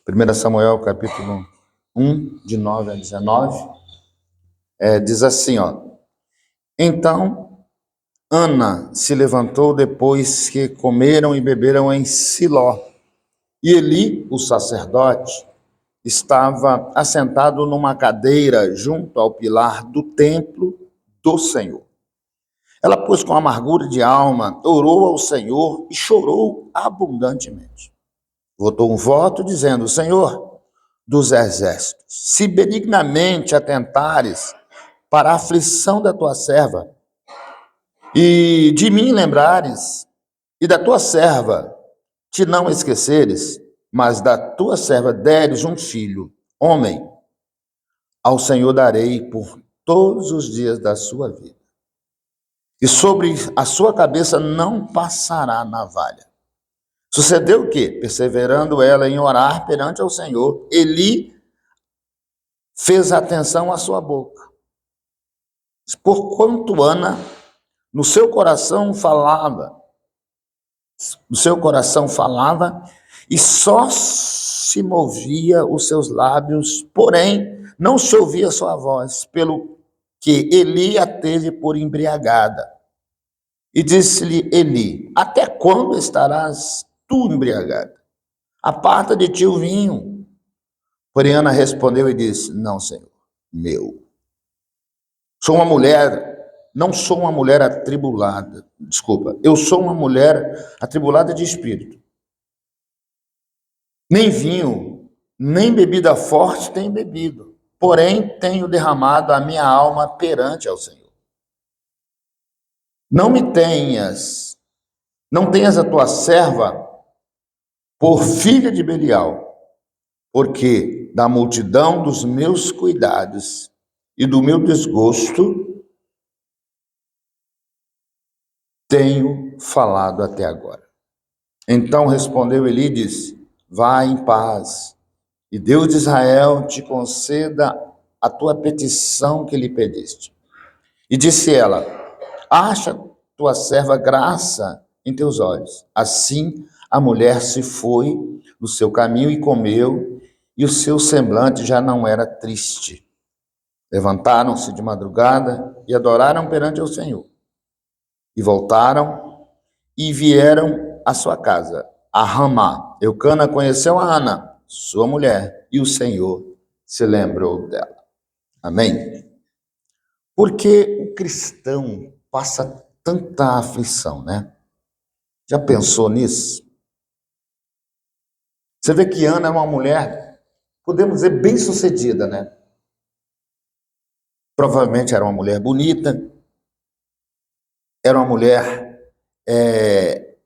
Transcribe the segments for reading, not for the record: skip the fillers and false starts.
1 Samuel, capítulo 1, de 9 a 19, diz assim, ó. Então, Ana se levantou depois que comeram e beberam em Siló. E Eli, o sacerdote, estava assentado numa cadeira junto ao pilar do templo do Senhor. Ela, pois, com amargura de alma, orou ao Senhor e chorou abundantemente. Votou um voto dizendo: Senhor dos exércitos, se benignamente atentares para a aflição da tua serva, e de mim lembrares, e da tua serva te não esqueceres, mas da tua serva deres um filho, homem, ao Senhor darei por todos os dias da sua vida. E sobre a sua cabeça não passará navalha. Sucedeu o quê? Perseverando ela em orar perante ao Senhor, Eli fez atenção à sua boca. Porquanto Ana no seu coração falava, e só se movia os seus lábios, porém não se ouvia sua voz, pelo que Eli a teve por embriagada. E disse-lhe Eli: até quando estarás tu embriagada? Aparta de ti o vinho. Porém Ana respondeu e disse: não, Senhor, meu. Não sou uma mulher atribulada. Desculpa, eu sou uma mulher atribulada de espírito. Nem vinho, nem bebida forte tenho bebido, porém tenho derramado a minha alma perante ao Senhor. Não tenhas a tua serva por filha de Belial, porque da multidão dos meus cuidados e do meu desgosto tenho falado até agora. Então respondeu Eli e disse: vá em paz, e Deus de Israel te conceda a tua petição que lhe pediste. E disse ela: acha tua serva graça em teus olhos. Assim a mulher se foi no seu caminho e comeu, e o seu semblante já não era triste. Levantaram-se de madrugada e adoraram perante o Senhor. E voltaram e vieram à sua casa, a Ramá. Eucana conheceu a Ana, sua mulher, e o Senhor se lembrou dela. Amém? Por que o cristão passa tanta aflição, né? Já pensou nisso? Você vê que Ana é uma mulher, podemos dizer, bem-sucedida, né? Provavelmente era uma mulher bonita, era uma mulher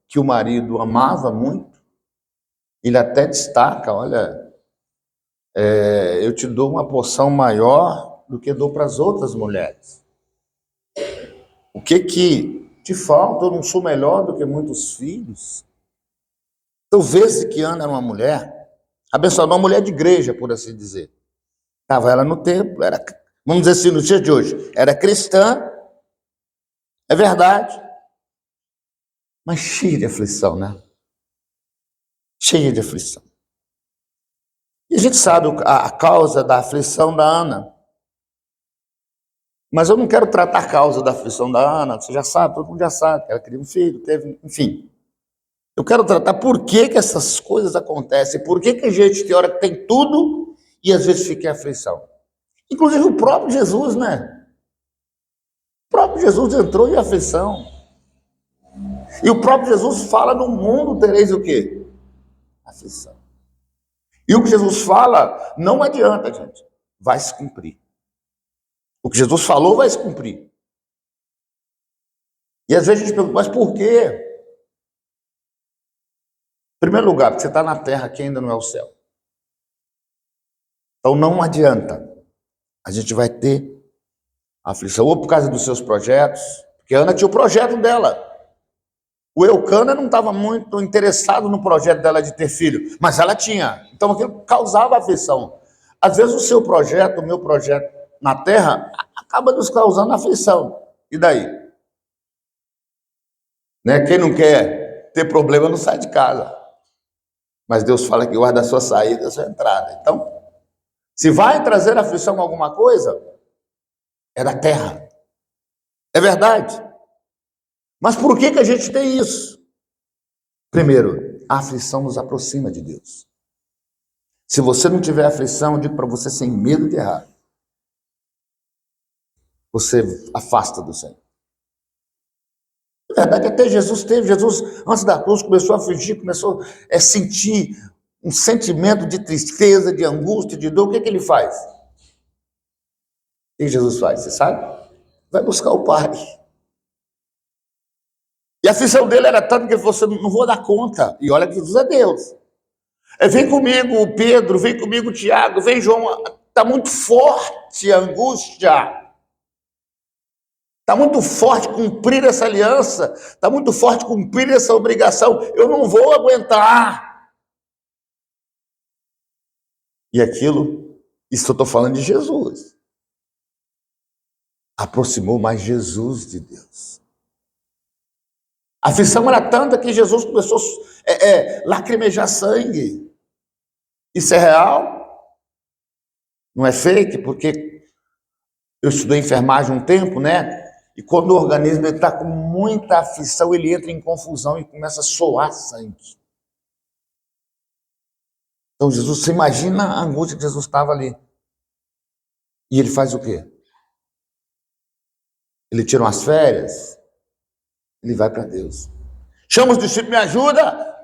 que o marido amava muito. Ele até destaca, olha, eu te dou uma porção maior do que dou para as outras mulheres. O que te falta? Eu não sou melhor do que muitos filhos. Então vê-se que Ana era uma mulher abençoada, uma mulher de igreja, por assim dizer. Estava ela no templo, vamos dizer assim, no dia de hoje, era cristã, é verdade, mas cheia de aflição, né? Cheia de aflição. E a gente sabe a causa da aflição da Ana. Mas eu não quero tratar a causa da aflição da Ana, você já sabe, todo mundo já sabe, ela queria um filho, teve, enfim. Eu quero tratar por que essas coisas acontecem, por que a gente tem hora que tem tudo e às vezes fica em aflição. Inclusive o próprio Jesus, né? O próprio Jesus entrou em aflição. E o próprio Jesus fala: no mundo tereis o quê? Aflição. E o que Jesus fala não adianta, gente. Vai se cumprir. O que Jesus falou vai se cumprir. E às vezes a gente pergunta: mas por quê? Em primeiro lugar, porque você está na terra que ainda não é o céu. Então não adianta. A gente vai ter aflição, ou por causa dos seus projetos, porque a Ana tinha o projeto dela. O Eucana não estava muito interessado no projeto dela de ter filho, mas ela tinha. Então aquilo causava aflição. Às vezes o seu projeto, o meu projeto na terra, acaba nos causando aflição. E daí? Né? Quem não quer ter problema não sai de casa. Mas Deus fala que guarda a sua saída e a sua entrada. Então, se vai trazer aflição alguma coisa, é da terra. É verdade. Mas por que a gente tem isso? Primeiro, a aflição nos aproxima de Deus. Se você não tiver aflição, eu digo para você, sem medo de errar, você afasta do Senhor. Na verdade, até Jesus teve. Jesus, antes da cruz, começou a afligir, começou a sentir um sentimento de tristeza, de angústia, de dor. O que ele faz? O que Jesus faz? Você sabe? Vai buscar o Pai. E a aflição dele era tanto que ele falou assim, não vou dar conta. E olha que Jesus é Deus. Vem comigo, Pedro, vem comigo, Tiago, vem, João. Está muito forte a angústia. Está muito forte cumprir essa aliança. Está muito forte cumprir essa obrigação. Eu não vou aguentar. E aquilo, isso eu estou falando de Jesus. Aproximou mais Jesus de Deus. A aflição era tanta que Jesus começou a lacrimejar sangue. Isso é real? Não é fake? Porque eu estudei enfermagem um tempo, né? E quando o organismo está com muita aflição, ele entra em confusão e começa a soar sangue. Então Jesus, você imagina a angústia que Jesus estava ali. E ele faz o quê? Ele tira umas férias, ele vai para Deus. Chama os discípulos, me ajuda.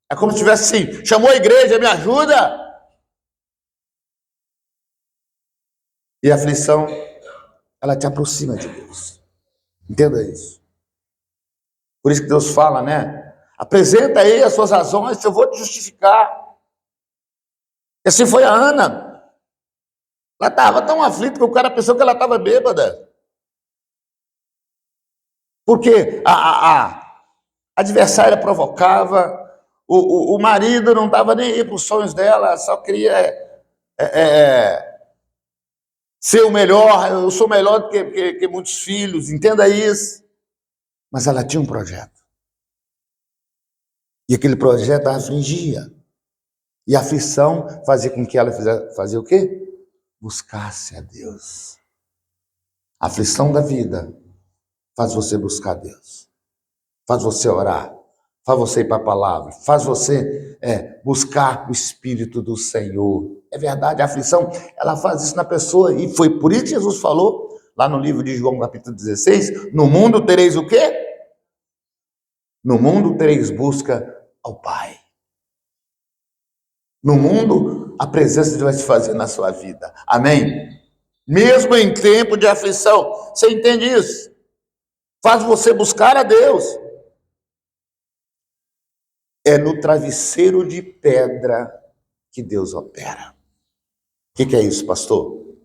É como se tivesse assim, chamou a igreja, me ajuda. E a aflição, ela te aproxima de Deus. Entenda isso. Por isso que Deus fala, né? Apresenta aí as suas razões, eu vou te justificar. E assim foi a Ana. Ela estava tão aflita que o cara pensou que ela estava bêbada. Porque a adversária provocava, o marido não estava nem aí para os sonhos dela, só queria ser o melhor, eu sou melhor do que muitos filhos, entenda isso. Mas ela tinha um projeto. E aquele projeto a afligia. E a aflição fazia com que ela fazia o quê? Buscasse a Deus. A aflição da vida faz você buscar Deus. Faz você orar. Faz você ir para a palavra. Faz você buscar o Espírito do Senhor. É verdade, a aflição, ela faz isso na pessoa. E foi por isso que Jesus falou, lá no livro de João, capítulo 16, no mundo tereis o quê? No mundo tereis busca ao Pai. No mundo, a presença de Deus vai se fazer na sua vida. Amém? Mesmo em tempo de aflição. Você entende isso? Faz você buscar a Deus. É no travesseiro de pedra que Deus opera. O que é isso, pastor?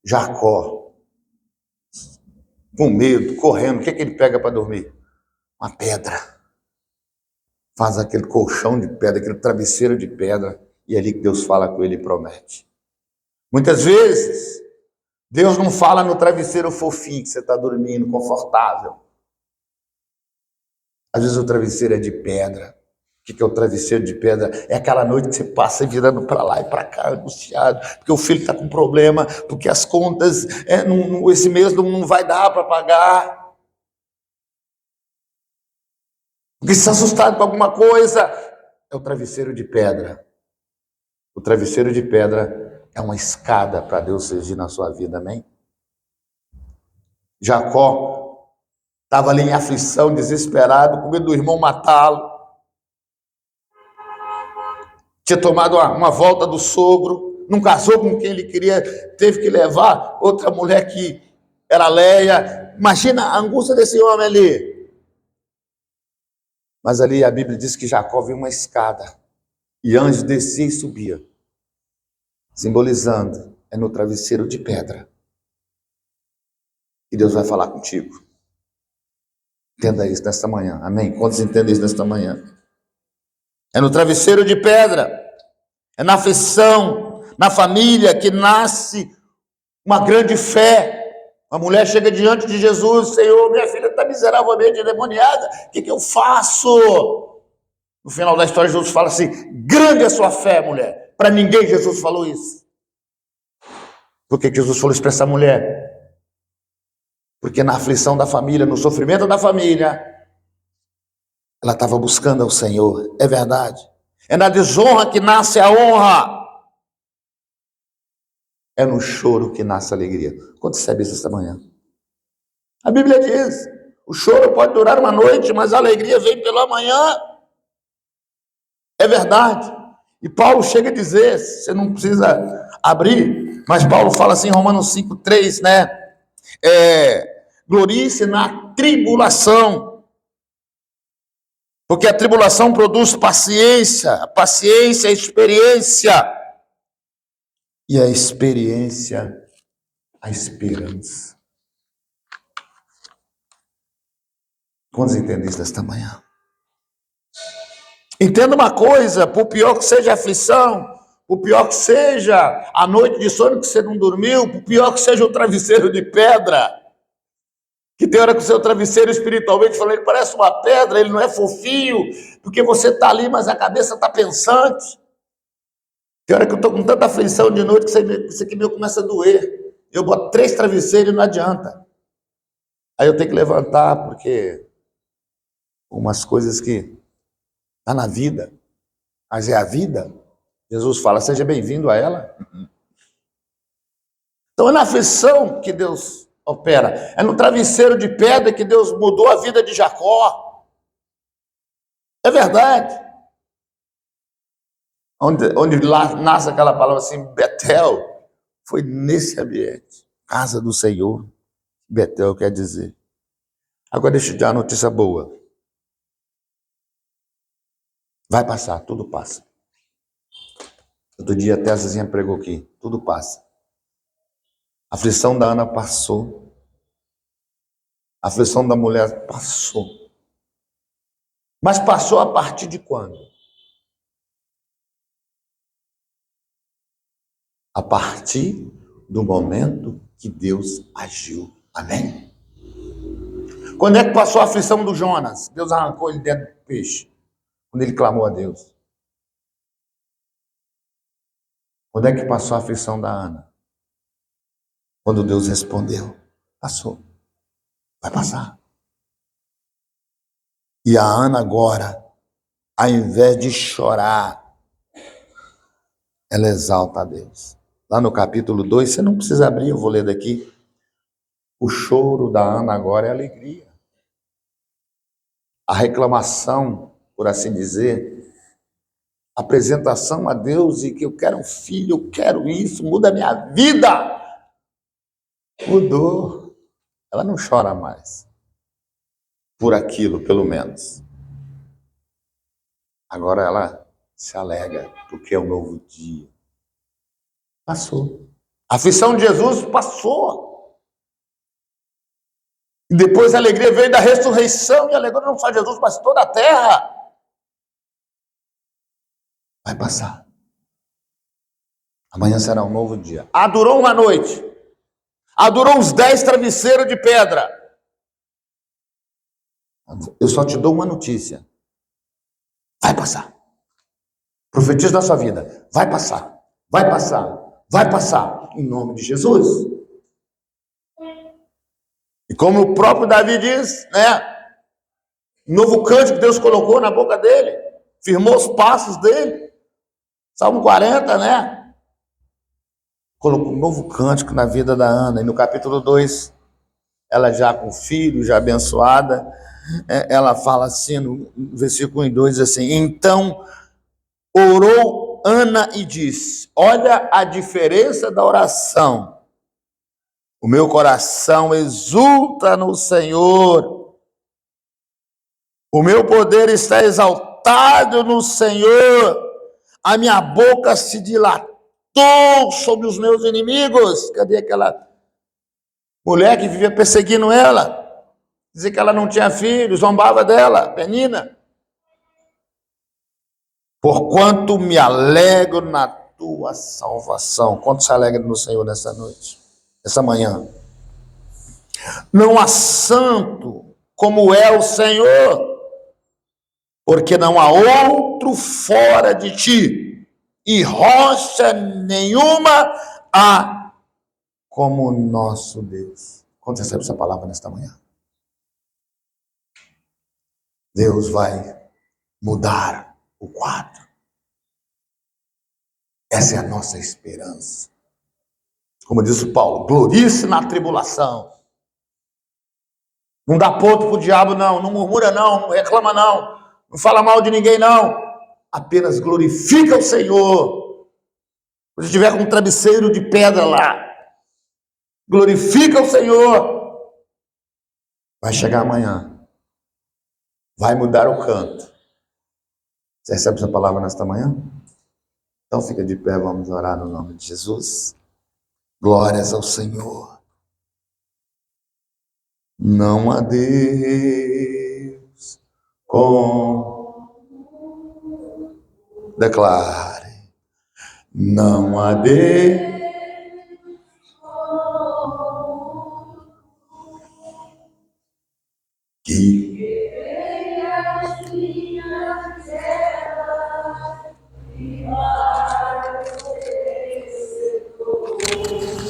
Jacó, com medo, correndo, o que ele pega para dormir? Uma pedra. Faz aquele colchão de pedra, aquele travesseiro de pedra, e é ali que Deus fala com ele e promete. Muitas vezes, Deus não fala no travesseiro fofinho que você está dormindo, confortável. Às vezes o travesseiro é de pedra. O que é o travesseiro de pedra? É aquela noite que você passa virando para lá e para cá, angustiado, porque o filho está com problema, porque as contas, esse mês não vai dar para pagar. Porque você está assustado com alguma coisa. É o travesseiro de pedra. O travesseiro de pedra é uma escada para Deus surgir na sua vida, amém? Jacó estava ali em aflição, desesperado, com medo do irmão matá-lo. Tinha tomado uma volta do sogro, não casou com quem ele queria, teve que levar outra mulher que era Leia. Imagina a angústia desse homem ali. Mas ali a Bíblia diz que Jacó viu uma escada e anjos descia e subia, simbolizando, é no travesseiro de pedra que Deus vai falar contigo. Entenda isso nesta manhã, amém? Quantos entendem isso nesta manhã? É no travesseiro de pedra, é na aflição, na família que nasce uma grande fé. A mulher chega diante de Jesus, Senhor, minha filha está miseravelmente endemoniada, o que eu faço? No final da história, Jesus fala assim: grande é a sua fé, mulher. Para ninguém Jesus falou isso. Por que Jesus falou isso para essa mulher? Porque na aflição da família, no sofrimento da família, ela estava buscando ao Senhor. É verdade. É na desonra que nasce a honra. É no choro que nasce a alegria. Quanto sabe isso esta manhã? A Bíblia diz: o choro pode durar uma noite, mas a alegria vem pela manhã. É verdade. E Paulo chega a dizer, você não precisa abrir, mas Paulo fala assim em Romanos 5:3, né? Glorie-se na tribulação, porque a tribulação produz paciência, a paciência é experiência, e a experiência, a esperança. Quantos entendem isso desta manhã? Entenda uma coisa, por pior que seja a aflição, por pior que seja a noite de sono que você não dormiu, por pior que seja o travesseiro de pedra, que tem hora que o seu travesseiro espiritualmente falando, ele parece uma pedra, ele não é fofinho, porque você está ali, mas a cabeça está pensante. Tem hora que eu estou com tanta aflição de noite que isso aqui meu começa a doer. Eu boto 3 travesseiros e não adianta. Aí eu tenho que levantar, porque umas coisas que está na vida, mas é a vida. Jesus fala, seja bem-vindo a ela. Então é na aflição que Deus opera. É no travesseiro de pedra que Deus mudou a vida de Jacó. É verdade. Onde lá nasce aquela palavra assim, Betel, foi nesse ambiente. Casa do Senhor. Betel quer dizer. Agora deixa eu te dar uma notícia boa. Vai passar, tudo passa. Outro dia até a Zezinha pregou aqui, tudo passa. A aflição da Ana passou. A aflição da mulher passou. Mas passou a partir de quando? A partir do momento que Deus agiu. Amém? Quando é que passou a aflição do Jonas? Deus arrancou ele dentro do peixe. Quando ele clamou a Deus. Quando é que passou a aflição da Ana? Quando Deus respondeu. Passou. Vai passar. E a Ana agora, ao invés de chorar, ela exalta a Deus. Lá no capítulo 2, você não precisa abrir, eu vou ler daqui. O choro da Ana agora é alegria. A reclamação, por assim dizer, a apresentação a Deus e que eu quero um filho, eu quero isso, muda a minha vida. Mudou. Ela não chora mais. Por aquilo, pelo menos. Agora ela se alegra, porque é um novo dia. Passou. A aflição de Jesus passou. E depois a alegria veio da ressurreição, e alegrou não só Jesus, mas toda a terra. Vai passar. Amanhã será um novo dia. Durou uma noite. Durou uns 10 travesseiros de pedra. Eu só te dou uma notícia. Vai passar. Profetiza na sua vida. Vai passar. Vai passar. Vai passar. Em nome de Jesus. E como o próprio Davi diz, né? Novo cântico que Deus colocou na boca dele. Firmou os passos dele. Salmo 40, né? Colocou um novo cântico na vida da Ana. E no capítulo 2, ela já com filho, já abençoada, ela fala assim, no versículo 1 e 2, assim, então orou Ana e disse, olha a diferença da oração. O meu coração exulta no Senhor. O meu poder está exaltado no Senhor. A minha boca se dilatou sobre os meus inimigos. Cadê aquela mulher que vivia perseguindo ela? Dizia que ela não tinha filho, zombava dela, Penina. Porquanto me alegro na tua salvação. Quanto se alegra no Senhor nessa noite, essa manhã? Não há santo como é o Senhor. porque não há outro fora de ti, e rocha nenhuma há como o nosso Deus. Quando recebe essa palavra nesta manhã? Deus vai mudar o quadro. Essa é a nossa esperança. Como diz o Paulo, glorie-se na tribulação. Não dá ponto pro diabo, não. Não murmura, não reclama, não. Não fala mal de ninguém, não. Apenas glorifica o Senhor. Quando estiver com um travesseiro de pedra lá, glorifica o Senhor. Vai chegar amanhã. Vai mudar o canto. Você recebe essa palavra nesta manhã? Então fica de pé, vamos orar no nome de Jesus. Glórias ao Senhor. Não há Deus declare. Não há Deus que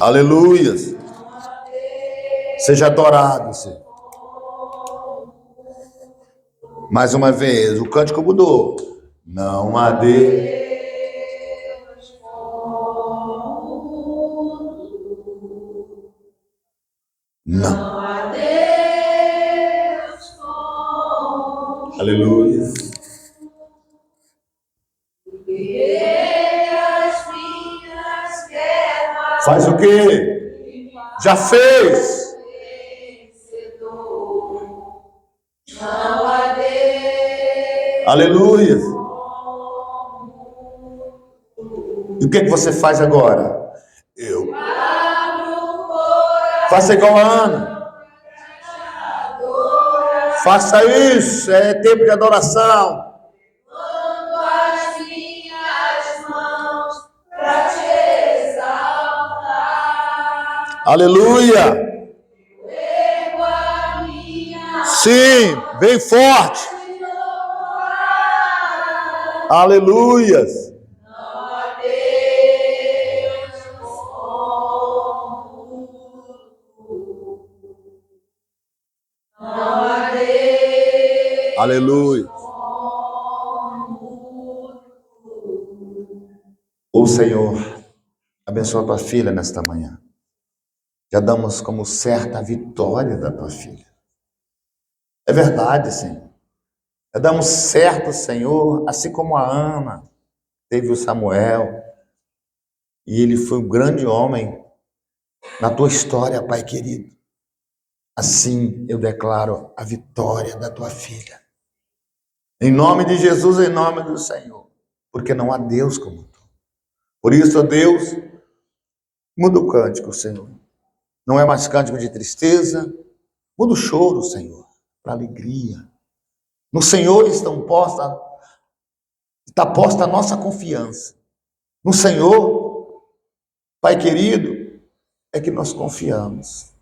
aleluias. Seja adorado, Senhor. Mais uma vez, o cântico mudou. Não há Deus. Não há Deus. Aleluia. Faz o quê? Já fez. Aleluia. E o que você faz agora? Eu. Faça igual a Ana. Faça isso. É tempo de adoração. As minhas mãos para te exaltar. Aleluia. Sim, bem forte. Aleluias. Aleluia. O Senhor abençoa a tua filha nesta manhã. Já damos como certa a vitória da tua filha. É verdade, Senhor. Já damos certo, Senhor, assim como a Ana teve o Samuel, e ele foi um grande homem na tua história, Pai querido. Assim eu declaro a vitória da tua filha. Em nome de Jesus, em nome do Senhor. Porque não há Deus como tu. Por isso, ó Deus, muda o cântico, Senhor. Não é mais cântico de tristeza. Muda o choro, Senhor, para alegria. No Senhor está posta a nossa confiança. No Senhor, Pai querido, é que nós confiamos.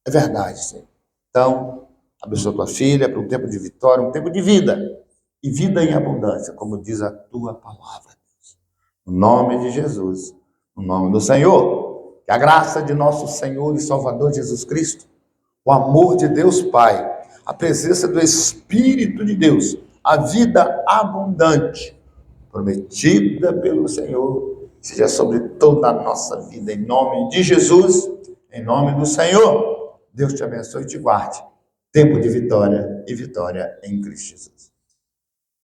É verdade, Senhor. Então, abençoa tua filha para um tempo de vitória, um tempo de vida. E vida em abundância, como diz a tua palavra, Deus. No nome de Jesus, no nome do Senhor, que a graça de nosso Senhor e Salvador Jesus Cristo, o amor de Deus Pai, a presença do Espírito de Deus, a vida abundante, prometida pelo Senhor, seja sobre toda a nossa vida, em nome de Jesus, em nome do Senhor. Deus te abençoe e te guarde. Tempo de vitória e vitória em Cristo Jesus.